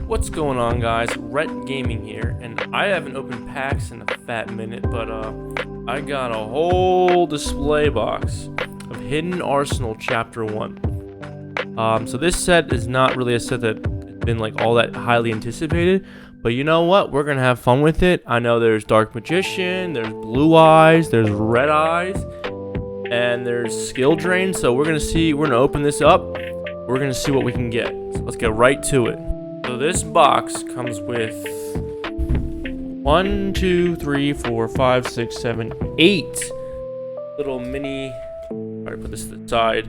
What's going on, guys? Rhett Gaming here, and I haven't opened packs in a fat minute, but I got a whole display box of Hidden Arsenal Chapter 1. So this set is not really a set that's been like all that highly anticipated, but you know what? We're gonna have fun with it. I know there's Dark Magician, there's Blue Eyes, there's Red Eyes, and there's Skill Drain. So we're gonna open this up. We're gonna see what we can get. So let's get right to it. So this box comes with 1, 2, 3, 4, 5, 6, 7, 8 little mini. Alright, put this to the side.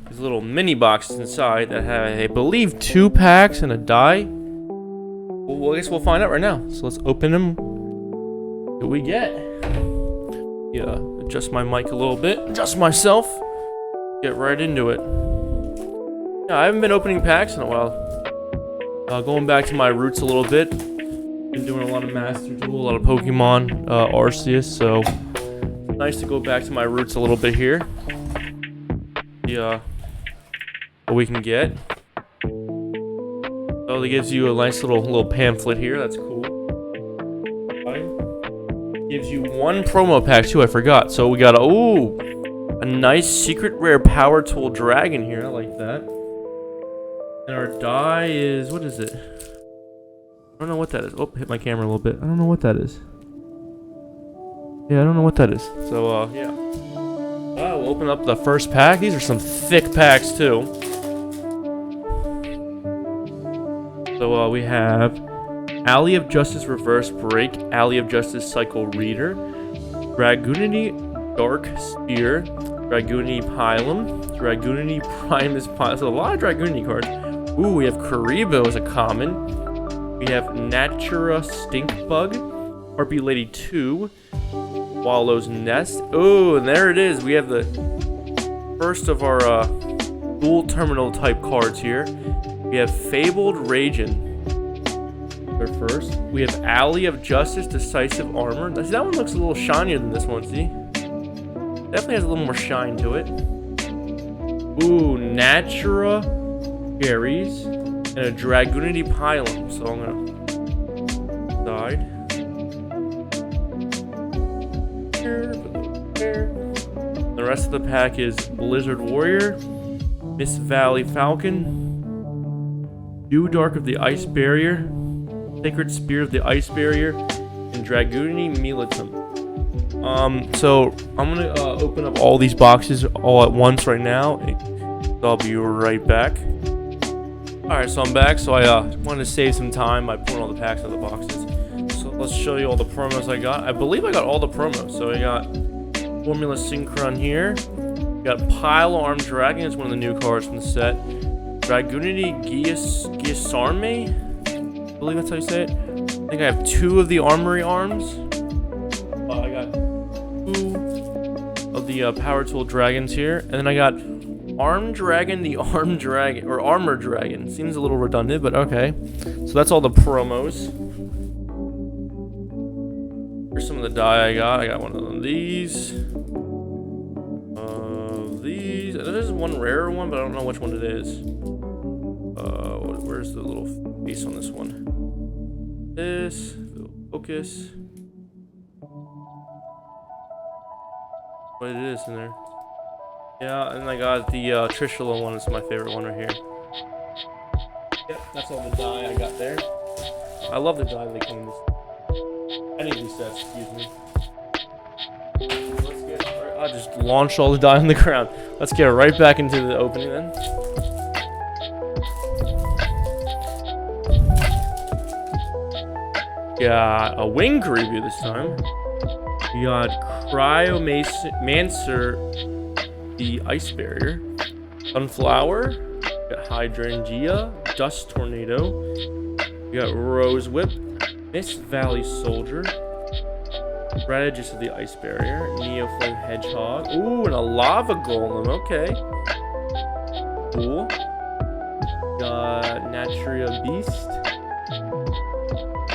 These little mini boxes inside that have, I believe, 2 packs and a die. Well, I guess we'll find out right now. So let's open them. What do we get? Yeah, adjust my mic a little bit. Adjust myself. Get right into it. Yeah, I haven't been opening packs in a while. Going back to my roots a little bit. Been doing a lot of Master Duel, a lot of Pokemon, Arceus, so it's nice to go back to my roots a little bit here. Yeah, what we can get. So it gives you a nice little pamphlet here. That's cool. Gives you 1 promo pack too. I forgot. So we got a nice secret rare power tool dragon here. I like that. And our die is, what is it? I don't know what that is. Oh, hit my camera a little bit. I don't know what that is. Yeah, I don't know what that is. So, yeah. We'll open up the first pack. These are some thick packs, too. So, we have Alley of Justice Reverse Break, Alley of Justice Cycle Reader, Dragoonity Dark Spear, Dragoonity Pilum, Dragoonity Primus Pilum. So, a lot of Dragoonity cards. Ooh, we have Karibo as a common. We have Natura Stink Bug, Harpy Lady 2, Wallow's Nest. Oh, and there it is. We have the first of our dual terminal type cards here. We have Fabled Ragin. They're first. We have Alley of Justice Decisive Armor. See, that one looks a little shinier than this one, see? Definitely has a little more shine to it. Ooh, Natura Berries, and a Dragoonity Pilum. So I'm gonna side. The rest of the pack is Blizzard Warrior, Miss Valley Falcon, Dew Dark of the Ice Barrier, Sacred Spear of the Ice Barrier, and Dragoonity Militum. So I'm gonna open up all these boxes all at once right now. So I'll be right back. Alright, so I'm back. So I wanted to save some time by pulling all the packs out of the boxes. So let's show you all the promos I got. I believe I got all the promos. So I got Formula Synchron here. We got Pile Arm Dragon. It's one of the new cards from the set. Dragoonity Giasarme. I believe that's how you say it. I think I have 2 of the Armory Arms. I got 2 of the Power Tool Dragons here. And then I got Arm Dragon, the Arm Dragon, or Armor Dragon. Seems a little redundant, but okay. So that's all the promos. Here's some of the die I got. I got one of these. These. There's one rarer one, but I don't know which one it is. Where's the little piece on this one? This. Focus. What it is in there. Yeah, and I got the Trishula one. It's my favorite one right here. Yep, that's all the die I got there. I love the die they came in this. Any of these sets, excuse me. Let's get. I just launched all the die on the ground. Let's get right back into the opening then. Got a Wing Caribou this time. We got Cryomancer, the Ice Barrier, Sunflower, we got Hydrangea, Dust Tornado, we got Rose Whip, Mist Valley Soldier, Strategist of the Ice Barrier, Neoflame Hedgehog, ooh, and a Lava Golem, okay, cool, got Natria Beast,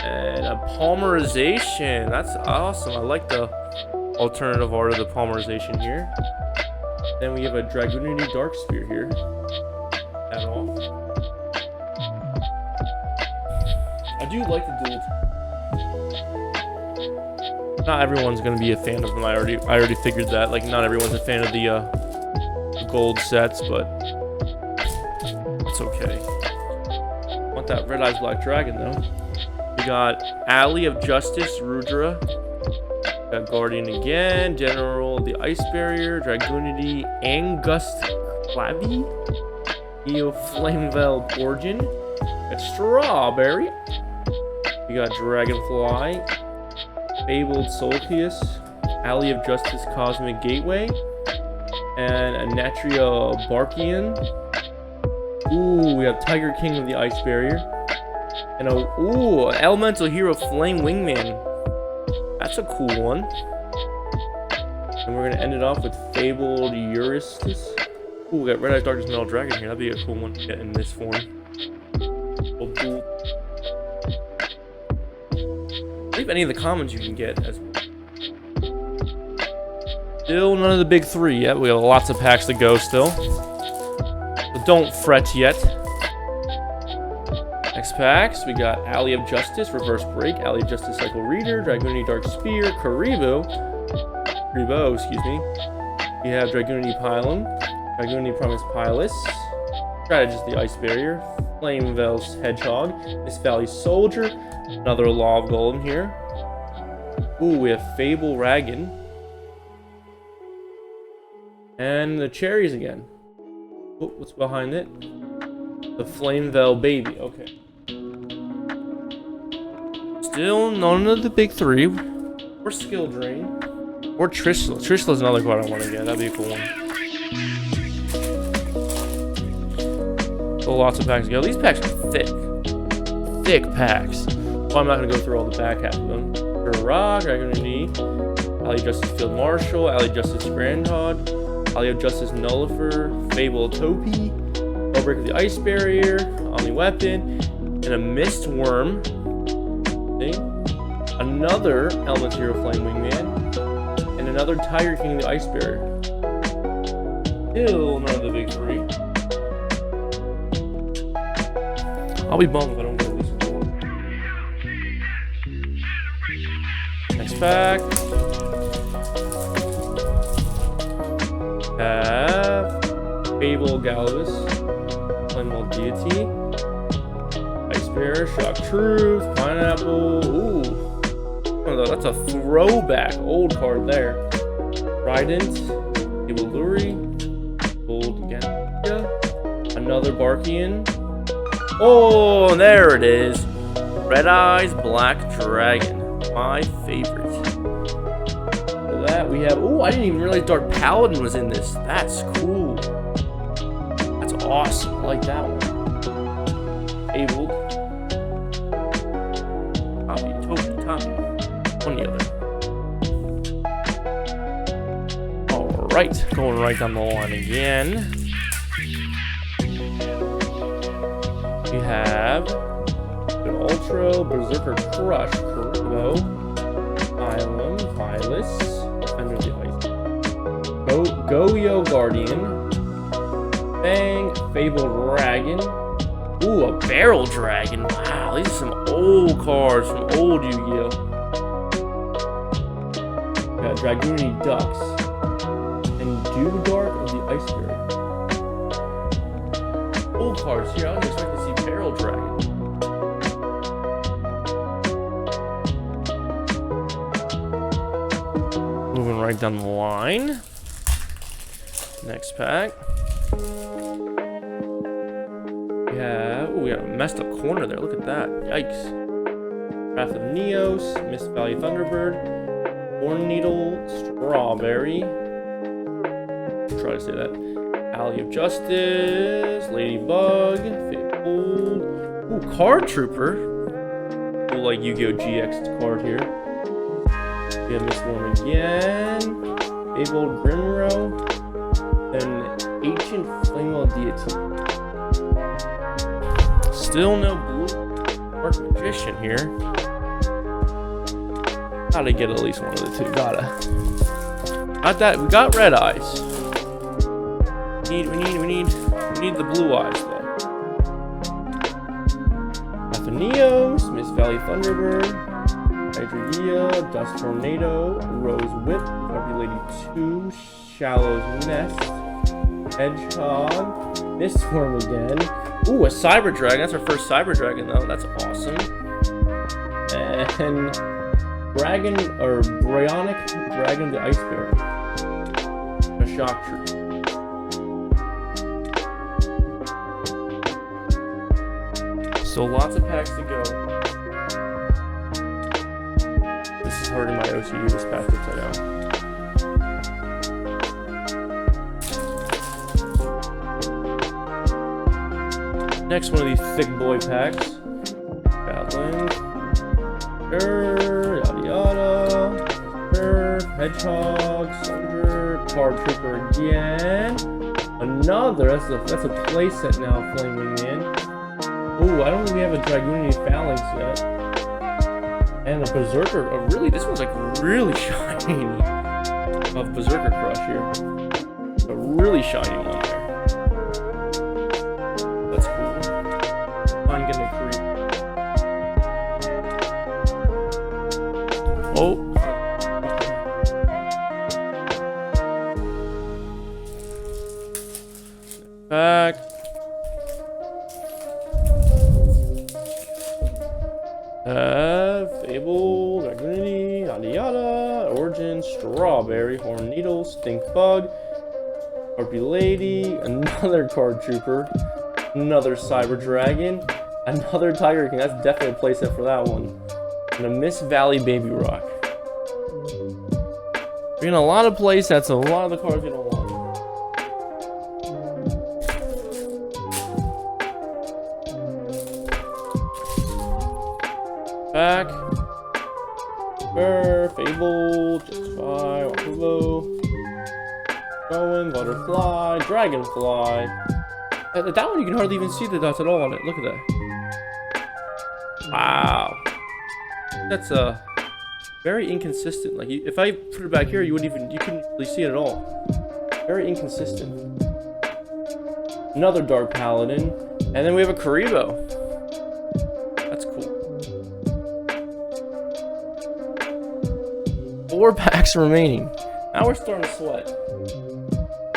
and a Polymerization. That's awesome. I like the alternative art of the Polymerization here. Then we have a Dragoonity Dark Spear here. At all. I do like the duel. Not everyone's gonna be a fan of them. I already figured that. Like, not everyone's a fan of the gold sets, but it's okay. I want that Red Eyes Black Dragon though. We got Alley of Justice, Rudra. We got Guardian again, General of the Ice Barrier, Dragoonity, Angust Clavi, Eo Flameveil Origin. We got Strawberry. We got Dragonfly, Fabled Solcius, Alley of Justice Cosmic Gateway, and Anatria Barkian. Ooh, we have Tiger King of the Ice Barrier. And an Elemental Hero Flame Wingman. That's a cool one. And we're gonna end it off with Fabled Eurystus. Ooh, we got Red Eyes Darkness Metal Dragon here. That'd be a cool one to get in this form. Oh, cool. Leave any of the commons you can get as well. Still none of the big three yet. We have lots of packs to go still. So don't fret yet. Next packs, we got Alley of Justice, Reverse Break, Alley of Justice Cycle Reader, Dragoonity Dark Spear, Karibo, excuse me. We have Dragoonity Pylon, Dragoonity Promise Pilus, Strategist the Ice Barrier, Flameveil's Hedgehog, Miss Valley Soldier, another Law of Golem here. Ooh, we have Fable Ragan. And the cherries again. Oh, what's behind it? The Flameveil Baby, okay. Still none of the big three. Or Skill Drain. Or Trishla. Trishla's another card I want to get. That'd be a cool one. Still lots of packs to go. These packs are thick. Thick packs. Well, I'm not going to go through all the back half of them. Rock, Dragoonity, Alley of Justice Field Marshal, Alley of Justice Grandhog, Alley of Justice Nullifer, Fable Topi, Outbreak of the Ice Barrier, Omni Weapon, and a Mist Worm. See? Another Elemental Hero Flame Wingman, and another Tiger King of the Ice Barrier. Still none of the big three. I'll be bummed if I don't get at least one. Next pack. Have Fable Galvus, Flameveil Deity, Ice Bear, Shock Truth, Pineapple. Ooh, oh, that's a throwback old card there. Trident, Ibaluri, Gold Ganja, another Barkian. Oh, there it is. Red Eyes Black Dragon. My favorite. For that we have. Oh, I didn't even realize Dark Paladin was in this. That's cool. That's awesome. I like that one. Abled. Tommy. One the other. Alright, going right down the line again. We have an Ultra Berserker Crush, Karibo, Island, Pilus, Defender of the Ice, Goyo Guardian, Fang, Fable Dragon. Ooh, a Barrel Dragon. Wow, these are some old cards from old Yu-Gi-Oh! Got Dragoonity Ducks and Dew Dark of the Ice Barrier. Old cards here. I don't expect to see Barrel Dragon. Moving right down the line. Next pack. We got a messed up corner there. Look at that. Yikes. Wrath of Neos, Mist Valley Thunderbird, Horn Needle, Strawberry. Try to say that. Alley of Justice, Ladybug, Fabled. Ooh, Card Trooper. Cool, like Yu-Gi-Oh! GX card here. We have Miss Worm again. Fabled Grimrow. Then Ancient Flameveil Deity. Still no blue Dark Magician here. Gotta get at least one of the two. Gotta. Got that. We got Red Eyes. We need the blue eyes though. Atheneos, Miss Valley Thunderbird, Hydreidia, Dust Tornado, Rose Whip, Harpy Lady 2, Shallow's Nest, Hedgehog, Mistworm again. Ooh, a Cyber Dragon. That's our first Cyber Dragon, though. That's awesome. And Dragon, or Bryonic Dragon the Ice Bear. A Shock Tree. So lots of packs to go. This is hurting my OCU, this pack upside down. Next one of these thick boy packs. Goblin. Yada yada. Hedgehog. Soldier. Card Trooper again. Another. That's a playset now, Flaming Man. Ooh, I don't think we have a Dragoonity Phalanx yet. And a Berserker. Oh, really? This one's like really shiny. Of Berserker Crush here. A really shiny one there. That's cool. I'm getting a creep. Oh. Back. Fable, Dragoonity, yada yada, Origin, Strawberry, Horn Needle, Stink Bug, Harpy Lady, another Card Trooper, another Cyber Dragon, another Tiger King. That's definitely a playset for that one. And a Miss Valley Baby Rock. We're getting a lot of playsets, a lot of the cards we don't want. Back. Fable, Justify, Wakubo, Rowan, Butterfly, Dragonfly. That one you can hardly even see the dots at all on it. Look at that. Wow. That's very inconsistent. Like if I put it back here, you couldn't really see it at all. Very inconsistent. Another Dark Paladin, and then we have a Karibo. That's cool. 4 packs remaining. Now we're starting to sweat.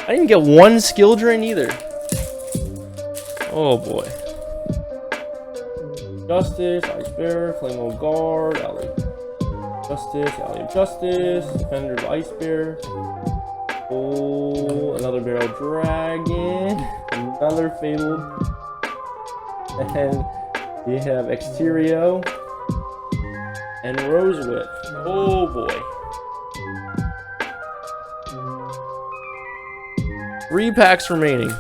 I didn't get one skill drain either. Oh boy. Justice, Ice Bearer, Flame Guard, Alley Justice, Alley of Justice, Defender of Ice Bear. Oh, another Barrel Dragon, another Fabled. And we have Exterio and Rose Whip. Oh boy. 3 packs remaining.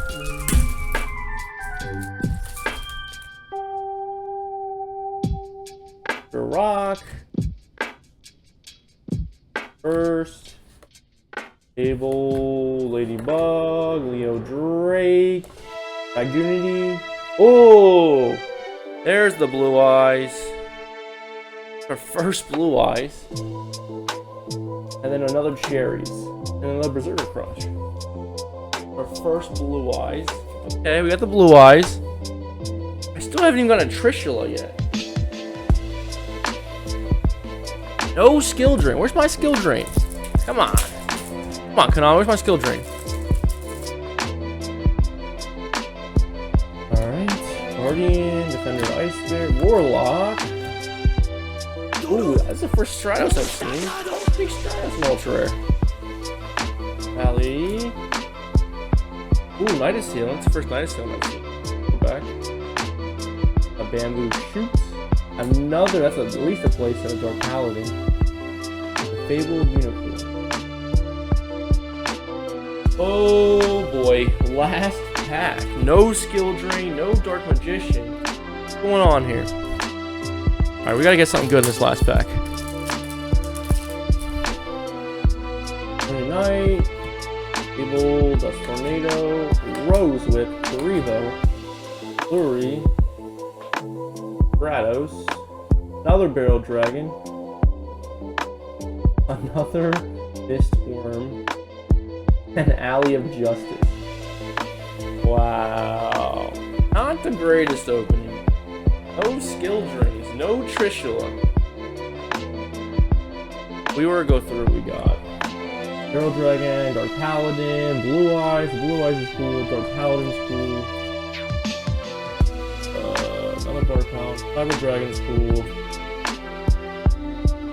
Rock. First. Fable, Ladybug, Leo Drake, Dragoonity. Oh! There's the Blue Eyes. Our first Blue Eyes. And then another Cherries. And another Berserker Crush. Our first Blue Eyes. Okay, we got the Blue Eyes. I still haven't even got a Trishula yet. No skill drain. Where's my skill drain? Come on. Come on, Kanal. Where's my skill drain? Alright. Guardian, Defender, Ice Bear, Warlock. Ooh, that's the first Stratos I've seen. Big Stratos in Ultra Rare. Valley. Ooh, Night Assailant. That's the first Night Assailant I've seen. Go back. A Bamboo Shoot. Another, that's at least a playset of Dark Paladin. The Fabled Unicorn. Oh boy, last pack. No skill drain, no Dark Magician. What's going on here? Alright, we gotta get something good in this last pack. Knight, Fable, Dust Tornado, Rose Whip, Karibo, Flurry, Stratos, another Barrel Dragon, another Mistworm, and Alley of Justice. Wow. Not the greatest opening. No skill drains. No Trishula. We were to go through what we got. Girl Dragon, Dark Paladin, Blue Eyes. Blue Eyes is cool. Dark Paladin's cool. Another Dark Paladin. Cyber Dragon's cool.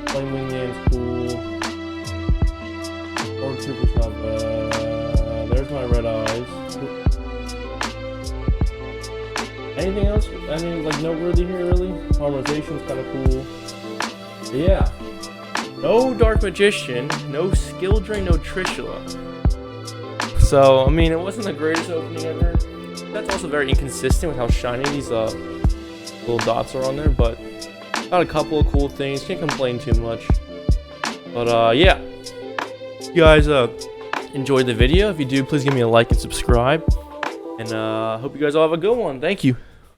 Flame Wingman's cool. Orc Trooper's not bad. There's my Red Eyes. Anything else? Any like noteworthy here really? Harmonization's kind of cool. But yeah. No Dark Magician, no Skill Drain, no Trishula. So, I mean, it wasn't the greatest opening ever. That's also very inconsistent with how shiny these little dots are on there, but got a couple of cool things. Can't complain too much. But, yeah. If you guys enjoyed the video. If you do, please give me a like and subscribe. And hope you guys all have a good one. Thank you.